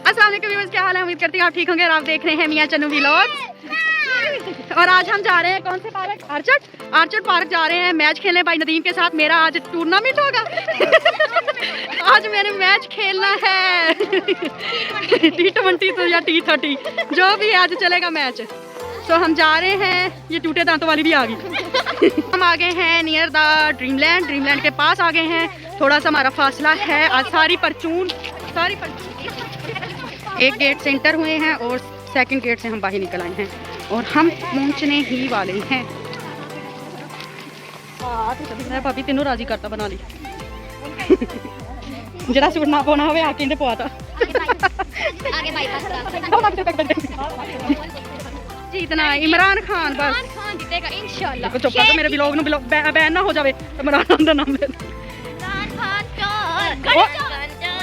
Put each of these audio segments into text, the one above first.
अस्सलाम वालेकुम व्यूअर्स, क्या हाल है? उम्मीद करती हूँ आप ठीक होंगे और आप देख रहे हैं मियां चन्नू व्लॉग्स। और आज हम जा रहे हैं कौन से पार्क? आर्चर्ड पार्क जा रहे हैं मैच खेलने भाई नदीम के साथ। मेरा आज टूर्नामेंट होगा। आज मैंने मैच खेलना है। T20 तो या T30 जो भी आज चलेगा मैच। तो हम जा रहे हैं। ये टूटे दांतों वाली भी आ गई। हम आ गए हैं नियर द ड्रीमलैंड के पास आ गए हैं। थोड़ा सा हमारा फासला है। आज सारी परचून एक गेट से एंटर हुए हैं और सेकंड गेट से हम बाहर निकल आए हैं और हम पहुंचने ही वाले हैं। भाभी तेनों राजी करता बना ली। जरा सूट ना पाना होवे आके इंदे पवाता। जीतना इमरान खान बस जीतेगा इंशाल्लाह। चुप कर मेरे व्लॉग नु बैन ना हो जावे। इमरान खान दा नाम ले।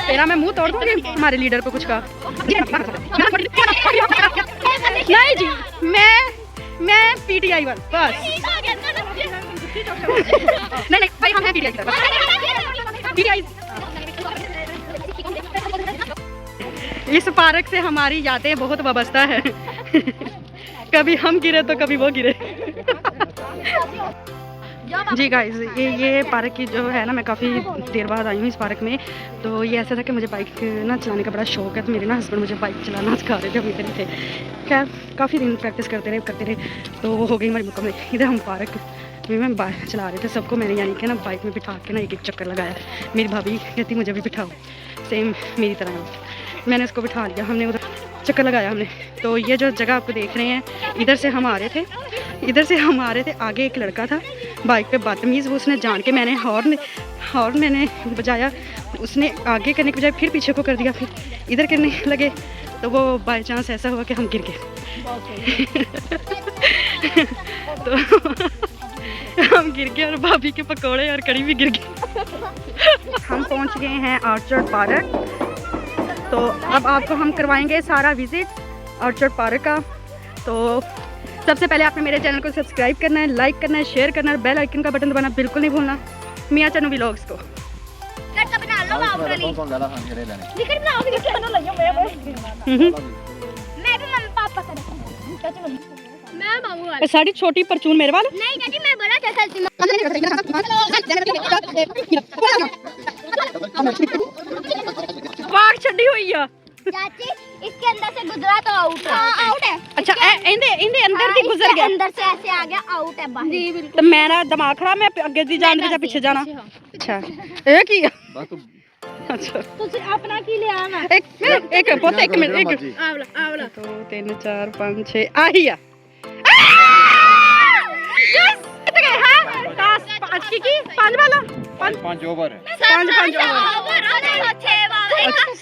तेरा मैं मुंह तोड़ दूंगी हमारे लीडर को कुछ कहा। नहीं जी मैं PTI बस नहीं भाई हम हैं PTI। इस पार्क से हमारी यादें बहुत वाबस्ता है। कभी हम गिरे तो कभी वो गिरे। जी गाइस ये पार्क की जो है ना, मैं काफ़ी देर बाद आई हूँ इस पार्क में। तो ये ऐसा था कि मुझे बाइक ना चलाने का बड़ा शौक है। तो मेरे ना हस्बैंड मुझे बाइक चलाना सिखा रहे थे, अभी इधर थे। खैर काफ़ी दिन प्रैक्टिस करते रहे तो वो हो गई हमारी मुकम्मल। इधर हम पार्क में बाइक चला रहे थे। सबको मैंने यानी कि ना बाइक में बिठा के ना एक चक्कर लगाया। मेरी भाभी कहती मुझे भी बिठाओ, सेम मेरी तरह। मैंने उसको बिठा लिया, हमने उधर चक्कर लगाया हमने। तो ये जो जगह आपको देख रहे हैं, इधर से हम आ रहे थे। आगे एक लड़का था बाइक पे बदतमीज़, वो उसने जान के मैंने हॉर्न मैंने बजाया, उसने आगे करने के बजाय फिर पीछे को कर दिया, फिर इधर करने लगे। तो वो बाई चांस ऐसा हुआ कि हम गिर गए। तो हम गिर गए और भाभी के पकौड़े और कड़ी भी गिर गए। हम पहुंच गए हैं आर्चर्ड पार्क। तो अब आपको हम करवाएंगे सारा विजिट आर्चर्ड पार्क का। तो सबसे पहले आपने मेरे चैनल को सब्सक्राइब करना है, लाइक करना है, शेयर करना है, बेल आइकन का बटन दबाना बिल्कुल नहीं भूलना। मियां चन्नू व्लॉग्स को साड़ी छोटी परचून मेरे वाला नहीं कहती मैं बड़ा चलती वाग छड़ी हुई है चाची। इसके अंदर से गुजरा तो आउट है। अच्छा इंदे अंदर दी गुजर गया, अंदर से ऐसे आ गया, आउट है बाहर। जी बिल्कुल। तो मेरा दिमाग खराब, मैं आगे दी जान दे पीछे जाना। अच्छा ये की अच्छा तुझे अपना की ले आना। एक पुੱਤ एक मिनट आवला 2 3 4 5 6 आही आ यस कितने गए हैं? 10 की 5 वाला 5 ओवर 5 ओवर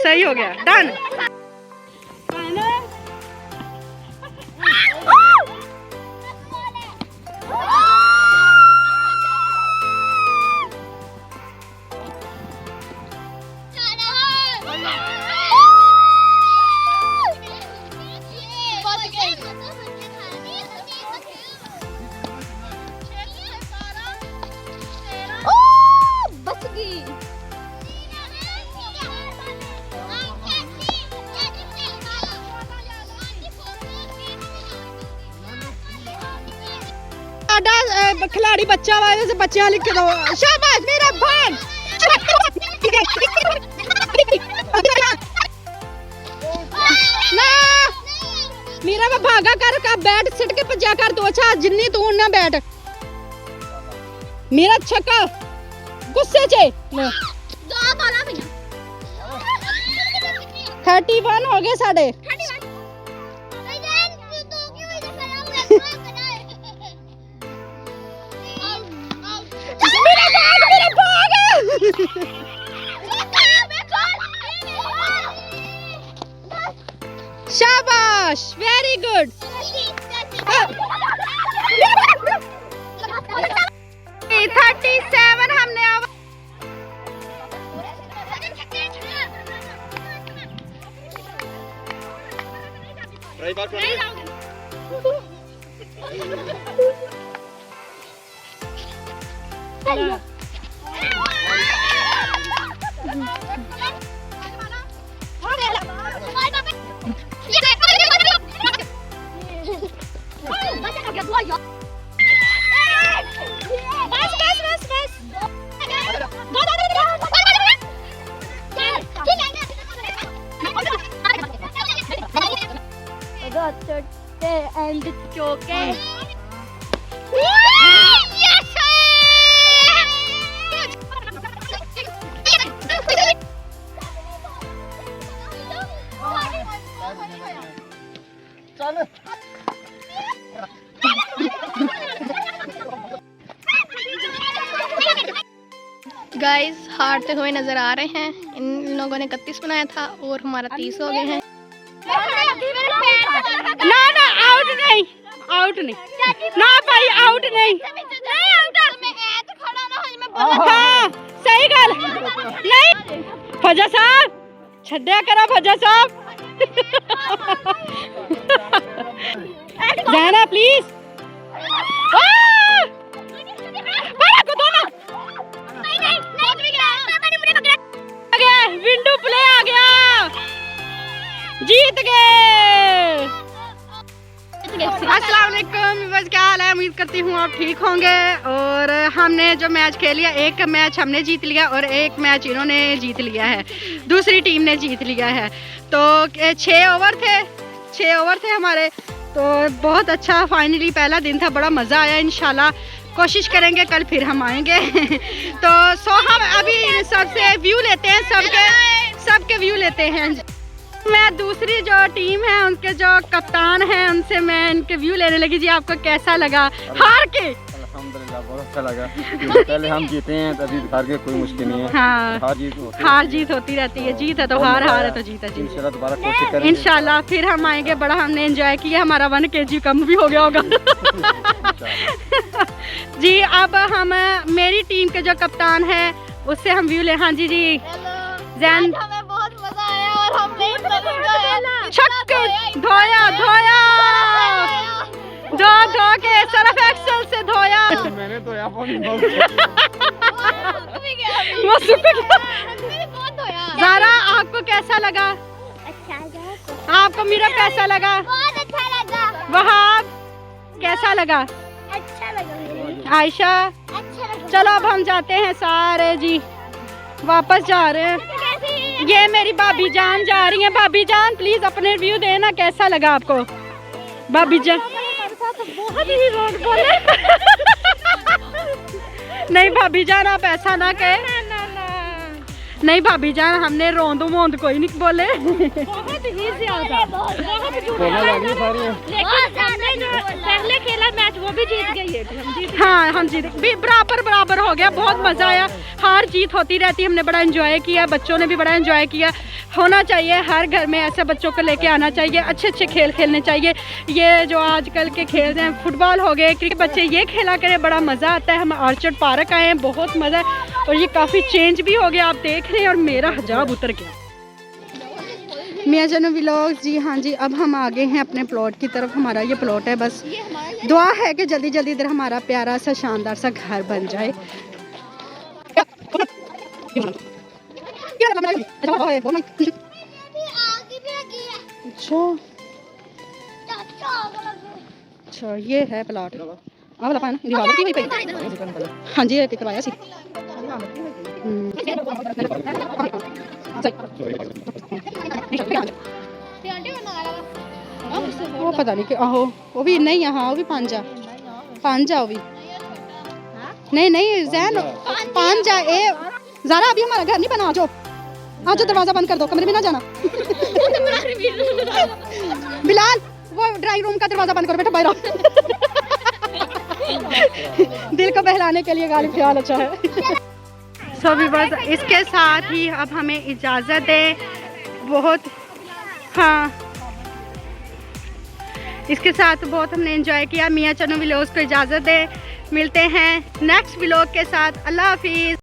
सही हो गया, डन। बच गई। खिलाड़ी बच्चा वाले से बच्चा लिख के दो। शाबाश मेरा भाग। ना मेरा मैं भागा कर का बैट सिट के पजा कर दो। अच्छा जिन्नी तू ना बैट मेरा छक्का गुस्से से 31 हो गए साढ़े। शाबाश वेरी गुड। 37 हमने एंड चौके गाइस हारते हुए नजर आ रहे हैं। इन लोगों ने 31 बनाया था और हमारा 30 हो गए हैं। ना ना आउट नहीं, आउट नहीं ना भाई, आउट नहीं। हाँ सही गल नहीं। फौजा साहब छड्या करा, फौजा साहब जाना प्लीज। विंडो प्ले आ गया, जीत गए। अस्सलाम वालेकुम, बस क्या हाल है? उम्मीद करती हूँ आप ठीक होंगे। और हमने जो मैच खेल लिया, एक मैच हमने जीत लिया और एक मैच इन्होंने जीत लिया है, दूसरी टीम ने जीत लिया है। तो 6 ओवर थे हमारे। तो बहुत अच्छा, फाइनली पहला दिन था, बड़ा मज़ा आया। इंशाल्लाह कोशिश करेंगे कल फिर हम आएंगे। तो हम अभी सबसे व्यू लेते हैं, सबके व्यू लेते हैं। मैं दूसरी जो टीम है उनके जो कप्तान हैं उनसे मैं इनके व्यू लेने लगी। जी आपको कैसा लगा हार के? अल्हम्दुलिल्लाह बहुत अच्छा लगा। पहले हम जीते हैं तो अभी हार के कोई मुश्किल नहीं है। हाँ हार जीत होती रहती है, जीत है तो हार, हार है तो जीत है। इंशाल्लाह दोबारा कोशिश करेंगे। इंशाल्लाह फिर हम आएंगे। बड़ा हमने एंजॉय किया, हमारा 1 kg कम भी हो गया होगा। जी अब हम मेरी टीम के जो कप्तान है उससे हम व्यू ले। हाँ जी जी जैन, हमें बहुत मजा आया और हमने छक्के धोया धो के सर्फ एक्सेल से धोया। मैंने तो यहाँ वो सूख गया। बहुत धोया। ज़ारा आपको कैसा लगा? अच्छा, आपको मीरा कैसा लगा? बहुत अच्छा लगा। वहाब कैसा लगा? अच्छा लगा। आयशा अच्छा लगा। चलो अब हम जाते हैं सारे जी, वापस जा रहे हैं। ये मेरी भाभी जान जा रही है। भाभी जान प्लीज अपने रिव्यू देना, कैसा लगा आपको? भाभी जान बहुत ही रोड बोले। नहीं भाभी जान आप ऐसा ना कहे। नहीं भाभी जान हमने रोंद मोंद कोई नहीं बोले। बहुत ही ज्यादा, पहले खेला मैच वो भी जीत गई है। हाँ हम जीत भी, बराबर हो गया। बहुत मजा आया, हार जीत होती रहती है। हमने बड़ा एंजॉय किया, बच्चों ने भी बड़ा एंजॉय किया। होना चाहिए हर घर में, ऐसे बच्चों को लेके आना चाहिए, अच्छे खेल खेलने चाहिए। ये जो आजकल के खेल हैं, फुटबॉल हो गए, क्रिकेट, बच्चे ये खेला करें, बड़ा मज़ा आता है। हम ऑर्चर्ड पार्क आए हैं, बहुत मज़ा है। और ये काफ़ी चेंज भी हो गया, आप देख रहे हैं। और मेरा हिजाब उतर गया। मियां जान व्लॉग्स जी। हाँ जी अब हम आगे हैं अपने प्लॉट की तरफ। हमारा ये प्लॉट है, बस दुआ है कि जल्दी जल्दी इधर हमारा प्यारा सा शानदार सा घर बन जाए। अच्छा ये है प्लॉट। हाँ जी करवाया सी। वो पता नहीं कि आहो वो भी नहीं है। हाँ वो भी 5 आ वो भी नहीं जैन 5 आ। ए ज़ारा अभी हमारा घर नहीं बना, आ जाओ दरवाजा बंद कर दो, कमरे में ना जाना। बिलाल वो ड्राइंग रूम का दरवाजा बंद करो बेटा, बाहर आओ। दिल को बहलाने के लिए गालिब ख्याल अच्छा है। सभी बस इसके साथ ही अब हमें इजाज़त दे। बहुत हाँ इसके साथ बहुत हमने एंजॉय किया। मियां चन्नू व्लॉग्स को इजाज़त दे। मिलते हैं नेक्स्ट व्लॉग के साथ। अल्लाह हाफिज़।